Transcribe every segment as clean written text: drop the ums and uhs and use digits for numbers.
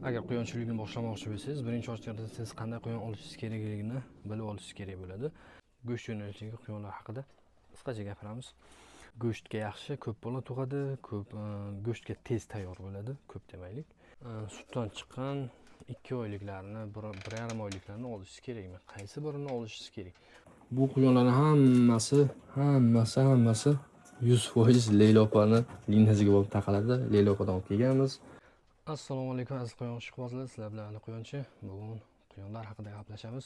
Agar quyonchilikni boshlamoqchi bo'lsangiz, birinchi ochganda siz qanday quyon olishingiz kerakligini bilib olishingiz kerak bo'ladi. Go'sht yo'nalishidagi quyonlar haqida qisqacha gapiramiz. Go'shtga yaxshi, ko'p bola tug'adi, go'shtga tez tayyor bo'ladi, ko'p demaylik. Sutdan chiqqan 2 oyliklarni, 1,5 oyliklarni olishingiz kerakmi? Qaysi birini olishingiz kerak? Bu quyonlarning hammasi 100% Leyla opani liniyasiga bo'lib taqaladi. Leyla opadan olib kelganmiz. Assalomu alaykum aziz quyon ishqibozlar, sizlar bilan Ali Quyonchi. Bugun quyonlar haqida gaplashamiz.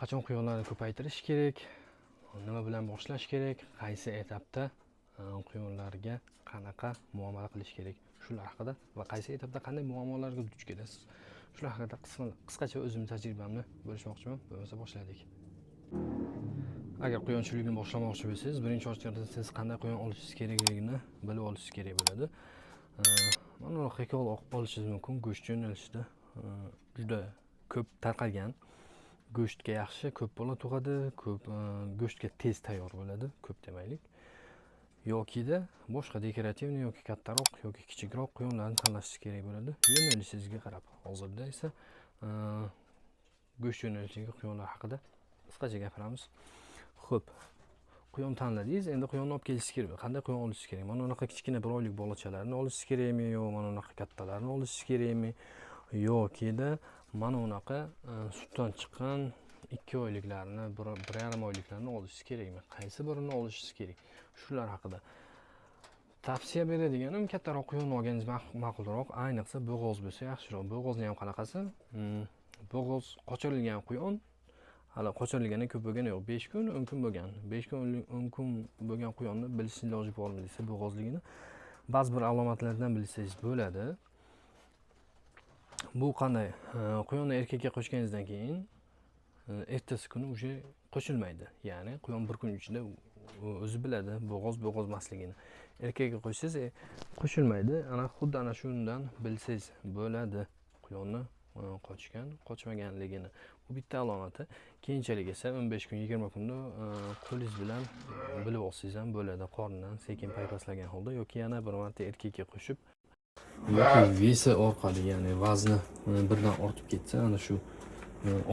Qachon quyonlarni ko'paytirish kerak? Nima bilan boshlash kerak? Qaysi etapda quyonlarga qanaqa muomala qilish kerak? Shular haqida va qaysi etapda qanday muammolarga duch kelasiz? Shular haqida qisqacha o'zimning tajribamni bo'lishmoqchiman. Bo'lmasa boshladik. Agar quyonchilikni boshlamoqchi bo'lsangiz, birinchi ochganda siz qanday quyon olishingiz kerakligini bilib olishingiz kerak bo'ladi. Mana haqiqiy olishingiz mumkin. Go'sht yo'nalishida juda ko'p tarqalgan. Go'shtga yaxshi, ko'p bola tug'adi, go'shtga tez tayyor bo'ladi, ko'p demaylik. Yoki-da boshqa dekorativni yoki kattaroq yoki kichikroq quyonlarni tanlashingiz kerak bo'ladi. Yo'nalishingizga qarab. Hozirda esa go'sht yo'nalishidagi quyonlar haqida qisqacha gapiramiz. Xo'p. Quyon tanladingiz, endi quyonni olib kelishingiz kerak. Qanday quyon olishingiz kerak? Mana unaqa kichkina 1 oylik bolachalarni olishingiz kerakmi, yo mana unaqa kattalarni olishingiz kerakmi, yoki-da mana unaqa sutdan chiqqan 2 oyliklarni, 1,5 oyliklarni olishingiz kerakmi? Qaysi birini olishingiz kerak? Shular haqida tavsiya beradiganim kattaroq quyon olganingiz ma'qulroq, ayniqsa bo'g'oz bo'lsa yaxshiroq. Bo'g'ozni ham qanaqasi? Bo'g'oz qochirilgan quyon. Hali qochirilgani ko'p bo'lgani yo'q. 5 kun, 10 kun bo'lgan. 5 kun, 10 kun bo'lgan quyonni bilish iloji bormi desa, bo'g'ozligini ba'zi bir alomatlardan bilsangiz bo'ladi. Bu qanday? Quyonni erkakka qo'shganingizdan keyin ertasi kuni uje qo'shilmaydi. Ya'ni quyon 1 kun ichida o'zi biladi bo'g'oz emasligini. Erkakka qo'shsangiz qo'shilmaydi. Xuddi ana shundan bilsangiz bo'ladi quyonni qochmaganligini. Bu bitta alomati. Keyinchalik esa 15 kun, 20 kunda qo'lingiz bilan bilib olsangiz ham bo'ladi. Qornidan sekin paypaslagan holda yoki yana bir marta erkakka qo'shib yoki vesi orqali, ya'ni vazni birdan ortib ketsa, ana shu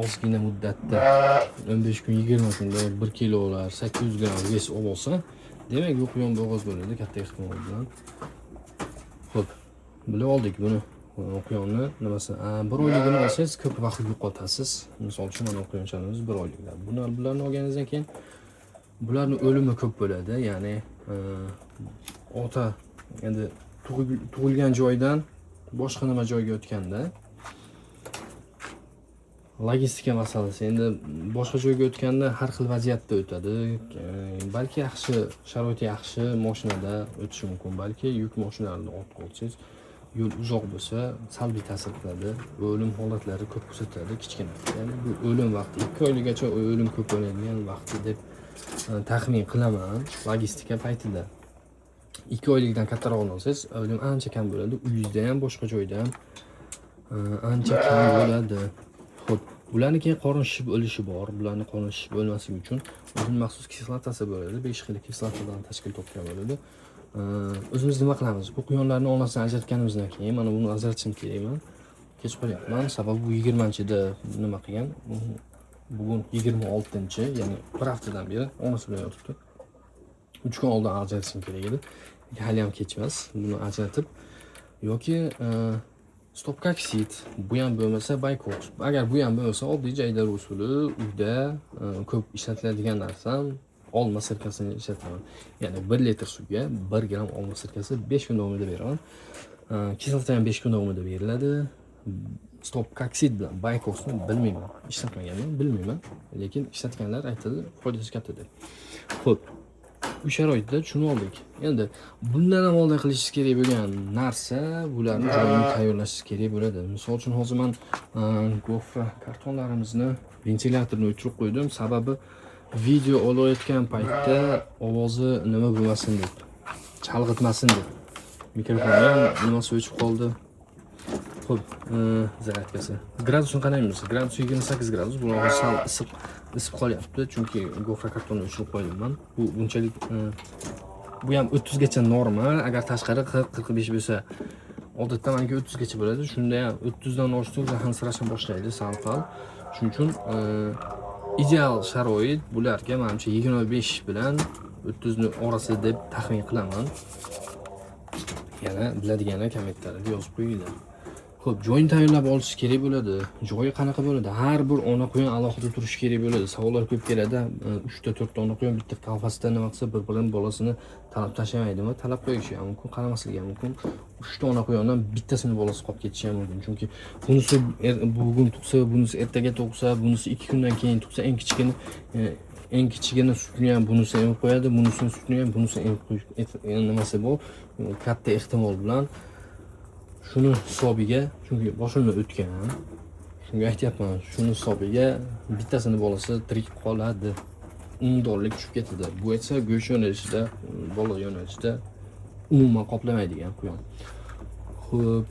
ozgina muddatda 15 kun, 20 kunda 1 kilolar, 800 gram ves olsa, demak bu quyon bo'g'oz bo'ladi katta ehtimol bilan. Xo'p, bilib oldik buni. Quyonni nimasi? 1 oyligini olsangiz ko'p vaqt yo'qotasiz. Misol uchun mana quyonchalarimiz 1 oyliklar. Bularni olganingizdan keyin bularning o'limi ko'p bo'ladi. Ya'ni ota endi tug'ilgan joydan boshqa nima joyga o'tganda logistika masalasi. Endi boshqa joyga o'tganda har xil vaziyatda o'tadi. Balki yaxshi, sharoiti yaxshi mashinada o'tishi mumkin, balki yuk mashinalarini olib qo'ysangiz yo'l uzoq bo'lsa salbiy ta'sir qiladi. O'lim holatlari ko'p ko'rsatadi kichkina. Ya'ni bu o'lim vaqti 2 oyligacha o'lim ko'p bo'ladigan vaqti deb taxmin qilaman logistika paytida. 2 oylikdan kattaroqni olsangiz o'lim ancha kam bo'ladi. Uyingizda ham, boshqa joyda ham ancha kam bo'ladi. Xo'p, ularning keyin qorin shishib o'lishi bor. Bularning qorin shishib o'lmasligi uchun o'zining maxsus kislotasi bo'ladi. 5 xil kislotadan tashkil topgan bo'ladi. O'zimiz nima qilamiz? Bu quyonlarni onasidan ajratganimizdan keyin mana buni ajratishim kerakman. Kech qolyapman, sababi bu 20-da nima qilgan? Bugun 26-chi, ya'ni bir haftadan beri onasi bilan yotibdi. 3 kun oldin ajratishim kerak edi. Hali ham kech emas. Buni ajratib yoki stopkoksid, bu ham bo'lmasa baykoks. Agar bu ham bo'lmasa, oddiy jaydar usuli uyda ko'p ishlatiladigan narsam olma sirkasini ishlataman. Ya'ni 1 litr suvga 1 gram olma sirkasi 5 kun davomida beraman. Kislota ham 5 kun davomida beriladi. Stopkoksid bilan baykoksni bilmayman, ishlatmaganman, bilmayman, lekin ishlatganlar aytadi, foydasi katta deb. Xo'p, bu sharoitda tushunib oldik. Endi bundan ham oldin qilishingiz kerak bo'lgan narsa, bularni joyini tayyorlashingiz kerak bo'ladi. Misol uchun hozir men gofra kartonlarimizni ventilyatorni o'chirib qo'ydim, sababi video olayotgan paytda ovozi nima bo'lmasin deb, chalg'itmasin deb. Mikrofonni ham nimasi o'chib qoldi. Xo'p, zaryadkasi. Gradusni qaraymiz. Gradus 28 gradus. Bu sal isib qolyapti, chunki gofra kartonni o'chirib qo'ydim men. Bu bunchalik bu ham 30 gacha norma. Agar tashqari 40-45 bo'lsa, Odatda menga 30 gacha bo'ladi. Shunda ham 30 dan oshsa hansirashni boshlaydi sal-pal. Shuning uchun ideal sharoit bularga menimcha 25 bilan 30 ni orasida deb taxmin qilaman. Yana biladiganlar kommentariyada yozib qo'yinglar. Xo'p, joyni tayyorlab olish kerak bo'ladi. Joyi qanaqa bo'ladi? Har bir ona quyon alohida turishi kerak bo'ladi. Savollar ko'p keladi. 3 ta 4 ta ona quyon bitta qafasda nima qilsa bir-birini bolasini talab tashlamaydimi? Talab qo'yishi ham mumkin, qaramasligi ham mumkin. 3 ta ona quyondan bittasini bolasi qolib ketishi ham mumkin. Chunki bunisi bugun tug'sa, bunisi ertaga tug'sa, bunisi 2 kundan keyin tug'sa, eng kichigini sutini ham bunisi emib qo'yadi, bunisini sutini ham bunisi emib qo'yish nimasi bor. Katta ehtimol bilan shuni hisobiga, chunki boshimdan o'tgan, shunga aytyapman, shuni hisobiga bittasini bolasi tirik qoladi, unumdorlik tushib ketadi. Bu esa go'sht yo'nalishida, bola yo'nalishida umuman qoplamaydigan quyon. Xo'p,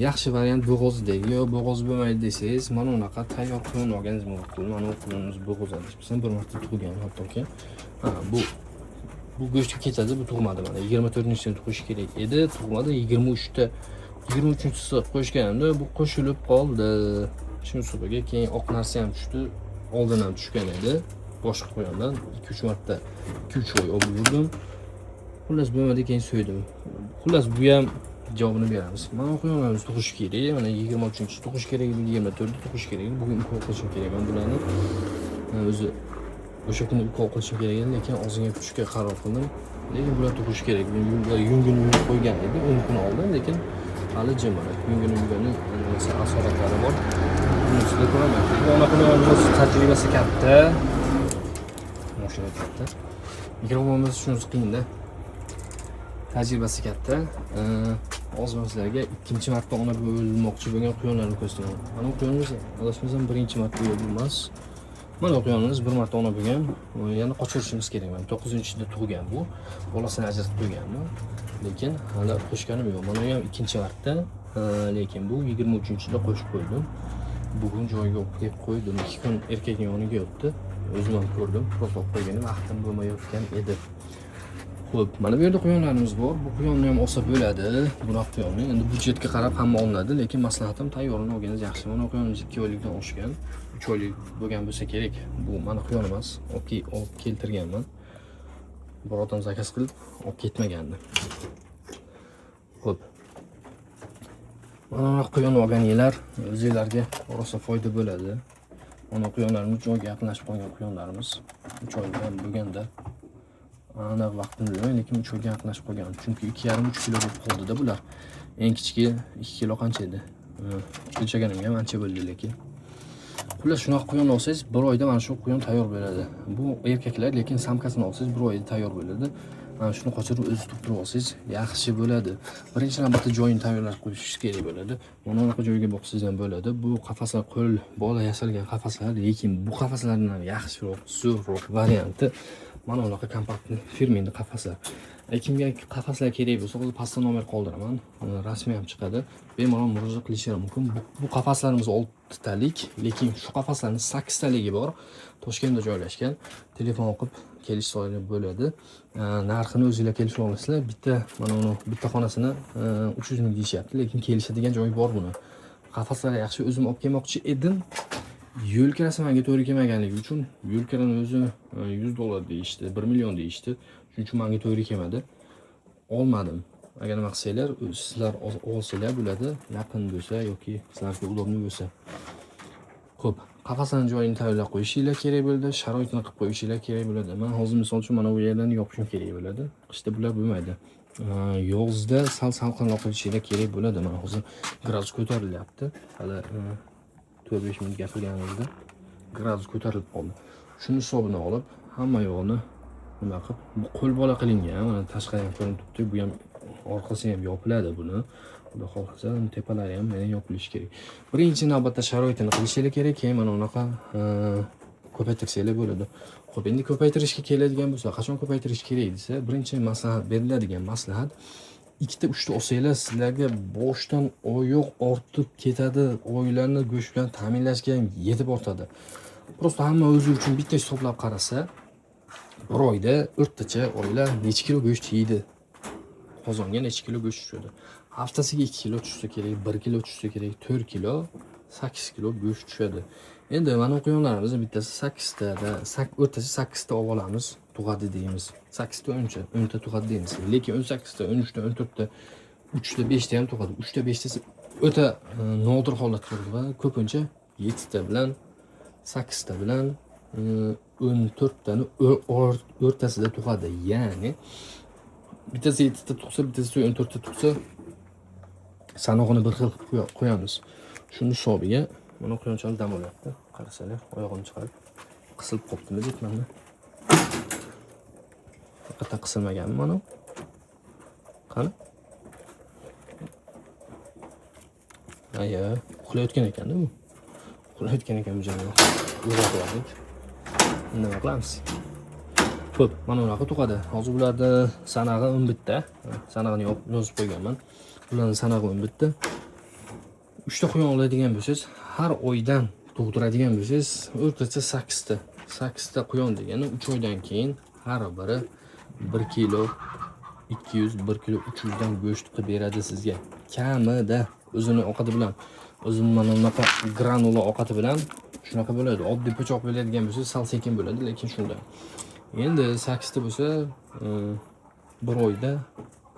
yaxshi variant bo'g'ozdagi, yo bo'g'oz bo'lmaydi desangiz, mana unaqa tayyor quyon olganingiz ma'qul. Mana bu quyonimiz bo'g'oz adashmasam bir marta tug'gan hattoki. Bu go'shtga ketadi, bu tug'madi mana. 24-dan tug'ish kerak edi, tug'madi. 23-si qo'shganimda bu qo'shilib qoldi. Shu hisobiga keyin oq narsa ham tushdi, oldin ham tushgan edi. Boshqa quyondan 2-3 marta 2-3 oy olib yurdim. Xullas bo'lmadi, keyin so'ydim. Xullas bu ham javobini beramiz. Mana quyonlarimiz tug'ish kerak. Mana 23-chi tug'ish kerak, 24-da tug'ish kerak. Bugun ukol qilishim kerak. Men bularni o'zi o'sha kuni ukol qilishim kerak edi, lekin ozgina kuchga qaror qildim. Lekin bular tug'ish kerak. Men yungini qo'ygan edi 10 kun oldin, lekin hali jimara. Yungini asoratlari bor. Bunisida ko'raman. Bu ona quyonimiz tajribasi katta. Mashina katta. Mikrofonimiz shunisi qiyin-da. Tajribasi katta. Hozir sizlarga ikkinchi marta ona bo'lmoqchi bo'lgan quyonlarni ko'rsataman. Mana bu quyonimiz adashmasam birinchi marta bo'lmas. Mana bu quyonimiz bir marta ona bo'lgan. Yana qochirishimiz kerak. 9-da tug'gan bu. Bolasini ajratib qo'yganman. Lekin hali qo'shganim yo'q. Mana ham ikkinchi marta, lekin bu 23-da qo'shib qo'ydim. Bugun joyiga olib qo'ydim. 2 kun erkakning yoniga yotdi. O'zim ham ko'rdim. Prosta qo'yganim vaqtim bo'lmayotgan edi. Xo'p, mana bu yerda quyonlarimiz bor. Bu quyonni ham olsa bo'ladi. Bunaqa quyonni endi budjetga qarab hamma olinadi, lekin maslahatim tayyorini olganingiz yaxshi. Mana quyonimiz 2 oylikdan oshgan. 3 oylik bo'lgan bo'lsa kerak. Bu mana quyon emas. Olib keltirganman. Birotam zakaz qilib olib ketmagandi. Xo'p. Mana bu quyon olganinglar o'zingizlarga rosa foyda bo'ladi. Mana quyonlarimiz joyga yaqinlashib qolgan quyonlarimiz 3 oydan bo'lganda aniq vaqtini bilmayman, lekin 3 oyga yaqinlashib qolgan. Chunki 2,5-3 kilo bo'lib qoldi-da bular. Eng kichigi 2 kilo qancha edi? O'lchaganimga ham ancha bo'ldi lekin. Xullas shunaqa quyon olsangiz, 1 oyda mana shu quyon tayyor bo'ladi. Bu erkaklar, lekin samkasini olsangiz 1 oyda tayyor bo'ladi. Mana shuni qochirib o'zi tug'dirib olsangiz yaxshi bo'ladi. Birinchi navbatda joyini tayyorlab qo'yishingiz kerak bo'ladi. Mana bunaqa joyga boqsangiz ham bo'ladi. Bu qafaslar qo'l bola yasalgan qafaslar, lekin bu qafaslardan yaxshiroq, zo'rroq varianti mana bunaqa kompaktni firmeni qafaslar. Kimga qafaslar kerak bo'lsa, hozir pastda nomer qoldiraman. Rasmiy ham chiqadi. Bemalol murojaat qilishingiz mumkin. Bu qafaslarimiz 6 talik, lekin shu qafaslarning 8 taligi bor. Toshkentda joylashgan. Telefon o'qib kelishsa bo'ladi. Narxini o'zingizlar kelishib olasizlar. Bitta xonasini 300 ming deyishyapti, lekin kelishadigan joyi bor buni. Qafaslar yaxshi, o'zim olib kelmoqchi edim. Yo'lkarasi menga to'g'ri kelmaganligi uchun yo'lkarani o'zi $100 deyishdi, 1 million deyishdi. Shuning uchun menga to'g'ri kelmadi. Olmadim. Agar nima qilsanglar, sizlar olsanglar bo'ladi, yaqin bo'lsa yoki sizlarga udobli bo'lsa. Xo'p, qafasning joyini tayyorlab qo'yishingiz kerak bo'ladi, sharoitini qilib qo'yishingiz kerak bo'ladi. Men hozir misol uchun mana bu yerlarni yopishim kerak bo'ladi. Qishda bular bo'lmaydi. Yozda salqinroq qilishingiz kerak bo'ladi. Mana hozir gradus ko'tarilyapti. Hali 4-5 minut gapirganimizda gradus ko'tarilib qoldi. Shuni hisobini olib, hamma yo'g'ini nima qilib, bu qo'l bola qilingan. Mana tashqari ham ko'rinib turibdi. Bu ham orqasi ham yopiladi buni. Xudo xolasa, tepalari ham yana yopilishi kerak. Birinchi navbatda sharoitini qilishingiz kerak, keyin mana unaqa ko'paytirsanglar bo'ladi. Xo'p, endi ko'paytirishga keladigan bo'lsa, qachon ko'paytirish kerak desa, birinchi maslahat beriladigan maslahat 2-3 ta olsanglar sizlarga boshdan oyoq ortib ketadi. Oilalarni go'sht bilan ta'minlashga yetib ortadi. Prosta hamma o'zi uchun bitta hisoblab qarasa, bir oyda o'rtacha oila necha kilo go'sht yeydi? Qozonga necha kilo go'sht tushadi? Haftasiga 2 kilo tushsa kerak, 1 kilo tushsa kerak, 4 kilo, 8 kilo go'sht tushadi. Endi mana quyonlarimizni bittasi 8 ta, o'rtacha 8 ta olib olamiz, tug'adi deymiz. 8 ta 10 ta tug'adi deymiz. Lekin 18 ta, 13 ta, 14 ta, 3 ta, 5 ta ham tug'adi. 3 ta, 5 tasi o'ta nodir holat bo'ladi va ko'pincha 7 ta bilan 8 ta bilan 14 tani o'rtasida tug'adi. Ya'ni bittasi 7 ta tug'sa, bittasi 14 ta tug'sa, sanog'ini bir xil qilib qo'yamiz. Shuni hisobiga mana quyonchalik dam olyapti. Qarasalar, oyog'ini chiqarib qisilib qoptimi deb mana. Faqat qisilmaganmi mana? Qani? Aya, uxlayotgan ekan-da bu. Uxlayotgan ekan bu janob. Uyg'otib. Nima qilamiz? Ko'p, mana unaqa tug'adi. Hozir bularda sanag'i 11 ta. Sanag'ini yozib qo'yganman. Bularning sanag'i 11 ta. 3 ta quyon oladigan bo'lsangiz, har oydan tug'diradigan bo'lsangiz, o'rtacha 8 ta. 8 ta quyon degani 3 oydan keyin har biri 1 kilo 200, 1 kilo 300 dan go'sht qilib beradi sizga. Kamida o'zini ovqati bilan, o'zini mana bunaqa granula ovqati bilan shunaqa bo'ladi. Oddiy po'choq bo'ladigan bo'lsa, sal sekin bo'ladi, lekin shunday. Endi 8 ta bo'lsa, bir oyda,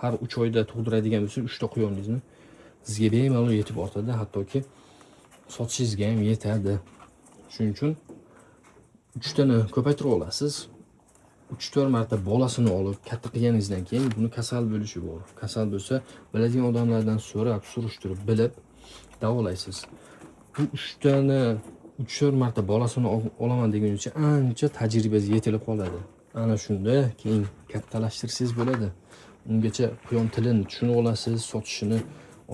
har 3 oyda tug'diradigan bo'lsa, 3 ta quyoningizni sizga bemalol yetib ortadi, hattoki sotishingizga ham yetadi. Shuning uchun 3 tani ko'paytirib olasiz. 3-4 marta bolasini olib katta qilganingizdan keyin buni kasal bo'lishi bor. Kasal bo'lsa, biladigan odamlardan so'rab, surishtirib, bilib davolaysiz. Bu 3 tani 3-4 marta bolasini olaman deguncha ancha tajribangiz yetilib qoladi. Ana shunda keyin kattalashtirsangiz bo'ladi. Ungacha quyon tilini tushunib olasiz, sotishini,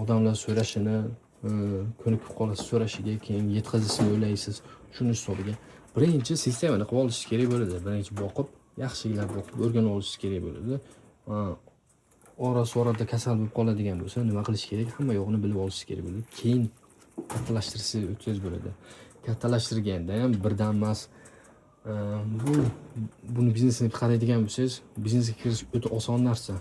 odamlar so'rashini, ko'nikib qolasiz so'rashiga, keyin yetkazishni o'ylaysiz. Shuni hisobiga birinchi sistemani qilib olishingiz kerak bo'ladi. Birinchi boqib, yaxshigina boqib o'rganib olishingiz kerak bo'ladi. Ora-sorada kasal bo'lib qoladigan bo'lsa, nima qilish kerak? Hamma yo'g'ini bilib olishingiz kerak bo'ladi. Keyin kattalashtirsangiz o'tkazish bo'ladi. Kattalashtirganda ham birdan emas. Buni biznesga qaraydigan bo'lsangiz, biznesga kirish o'ta oson narsa.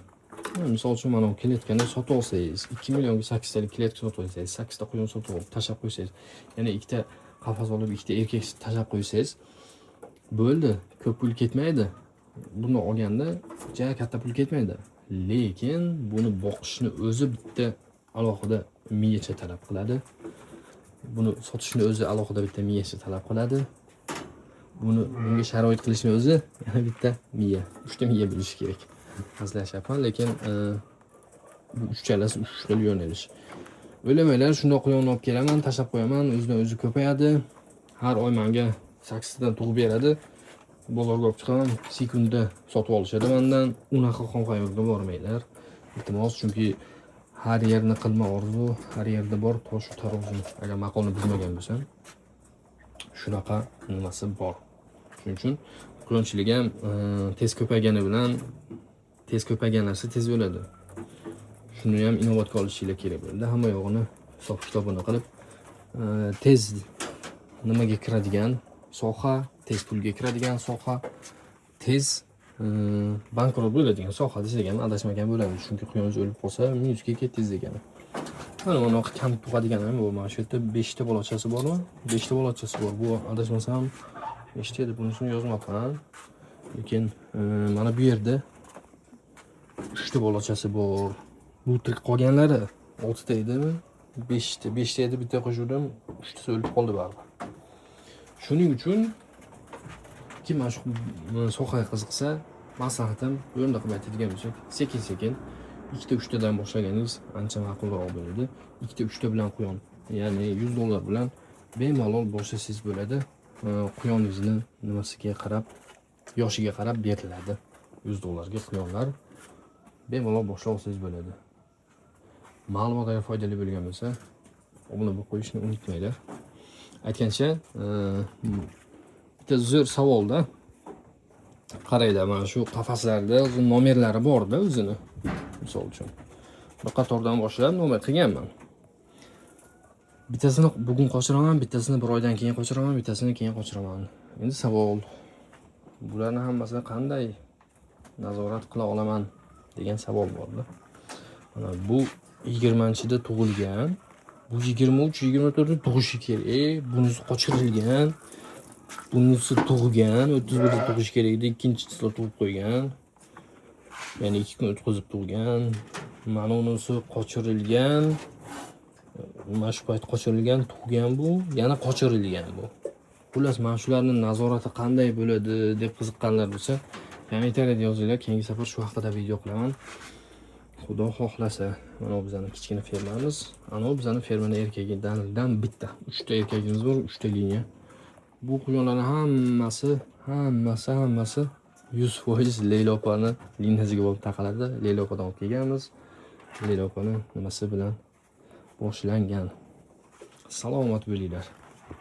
Misol uchun mana bu kletkani sotib olsangiz, 2 millionga 8 talik kletka sotib olsangiz, 8 ta quyon sotib olib tashab qo'ysangiz, yana 2 ta qafas olib 2 ta erkak tashab qo'ysangiz, bo'ldi, ko'p pul ketmaydi. Buni olganda juda katta pul ketmaydi. Lekin buni boqishni o'zi bitta alohida miyacha talab qiladi. Buni sotishni o'zi alohida bitta miyacha talab qiladi. Bunga sharoit qilishni o'zi yana bitta miya, 3 ta miya bo'lishi kerak. Hazillashyapman, lekin bu uchalasi 3 xil yo'nalish. O'ylamanglar, shundoq quyon olib kelaman, tashab qo'yaman, o'zidan o'zi ko'payadi. Har oy menga 8 tadan tug'ib beradi. Bozorga olib chiqaman, sekundda sotib olishadi mendan. Unaqa qonqayirga bormanglar. Iltimos, chunki har yerni qilma orzu, har yerda bor tosh tarozi. Agar maqolni bilmagan bo'lsam, shunaqa nimasi bor. Shuning uchun quyonchilik ham tez ko'paygani bilan tez ko'paygan narsa tez bo'ladi. Shuni ham inobatga olishinglar kerak bo'ladi. Hamma yo'g'ini hisob kitobini qilib, tez nimaga kiradigan soha, tez pulga kiradigan soha, tez bankrot bo'ladigan soha desak ham adashmagan bo'ladi. Chunki quyoningiz o'lib qolsa, minusga ketdingiz degani. Mana bunaqa kam tug'adigan ham bu. Mana shu yerda 5 ta bolachasi bormi? 5 ta bolachasi bor. Bu adashmasam 5 ta edi, bunisini yozmabman. Lekin mana bu yerda 3 ta bolachasi bor. Bu tirik qolganlari 6 ta edimi? 5 ta edi, bitta qo'shuvdim, 3 ta o'lib qoldi baribir. Shuning uchun kim mana shu sohaga qiziqsa, maslahatim yo'lda qilib aytadigan bo'lsak, sekin-sekin 2 ta 3 tadan boshlaganingiz ancha ma'qulroq bo'ladi. 2 ta 3 ta bilan quyon, ya'ni $100 bilan bemalol boshlasangiz bo'ladi. Quyoningizni nimasiga qarab, yoshiga qarab beriladi. $100 ga quyonlar bemalol boshlab olsangiz bo'ladi. Ma'lumot agar foydali bo'lgan bo'lsa, obuna bo'lib qo'yishni unutmanglar. Aytgancha, bitta zo'r savolda qaranglar, mana shu qafaslarda o'zi nomerlari bor-da o'zini. Misol uchun bir qatordan boshlab nomer qilganman. Bittasini bugun qochiraman, bittasini bir oydan keyin qochiraman, bittasini keyin qochiraman. Endi savol, bularning hammasini qanday nazorat qila olaman degan savol bor-da. Mana bu 20-da tug'ilgan. Bu 23-24da tug'ishi kerak. Bunisi qochirilgan. Bunisi tug'gan, 31da tug'ish kerak edi, ikkinchisida tug'ib qo'ygan. Ya'ni 2 kun o'tkazib tug'gan. Mana unisi qochirilgan. Mana shu payt qochirilgan, tug'gan bu, yana qochirilgan bu. Xullas, mana shularning nazorati qanday bo'ladi deb qiziqqanlar bo'lsa, kommentariyada yozinglar. Keyingi safar shu haqida video qilaman. Xudo xohlasa, mana bu bizning kichkina fermamiz. Ana bu bizning fermaning erkagidan bitta. 3 ta erkagimiz bor, 3 ta liniya. Bu quyonlarning hammasi 100% Leyla opani liniyasiga bo'lib taqaladi. Leyla opadan olib kelganmiz. Leyla opani nimasi bilan boshlangan. Salomat bo'linglar.